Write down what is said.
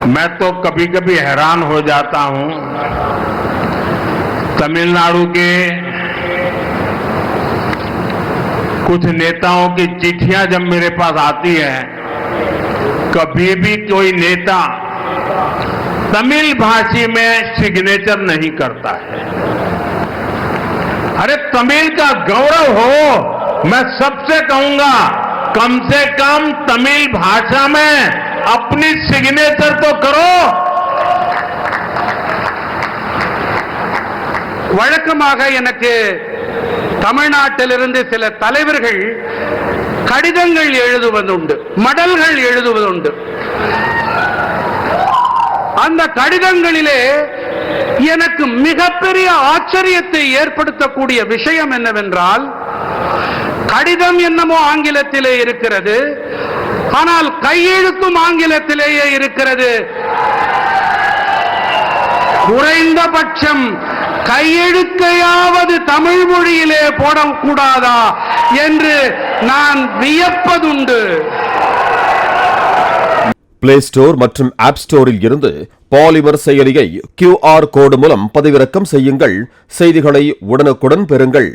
मैं तो कभी कभी हैरान हो जाता हूं, तमिलनाडु के कुछ नेताओं की चिट्ठियां जब मेरे पास आती है, कभी भी कोई नेता तमिल भाषी में सिग्नेचर नहीं करता है। अरे तमिल का गौरव हो, मैं सबसे कहूंगा कम से कम तमिल भाषा में अपनी सिग्नेचर तो करो। வழக்கமாக எனக்கு தமிழ்நாட்டிலிருந்து சில தலைவர்கள் கடிதங்கள் எழுதுவதுண்டு, மடல்கள் எழுதுவதுண்டு. அந்த கடிதங்களிலே எனக்கு மிகப்பெரிய ஆச்சரியத்தை ஏற்படுத்தக்கூடிய விஷயம் என்னவென்றால், கடிதம் என்னமோ ஆங்கிலத்திலே இருக்கிறது, ஆனால் கையெழுத்தும் ஆங்கிலத்திலேயே இருக்கிறது. குறைந்தபட்சம் கையெழுத்தையாவது தமிழ் மொழியிலே போடக்கூடாதா என்று நான் வியப்பதுண்டு. பிளே ஸ்டோர் மற்றும் ஆப் ஸ்டோரில் இருந்து பாலிமர் செயலியை QR கோடு மூலம் பதிவிறக்கம் செய்யுங்கள். செய்திகளை உடனுக்குடன் பெறுங்கள்.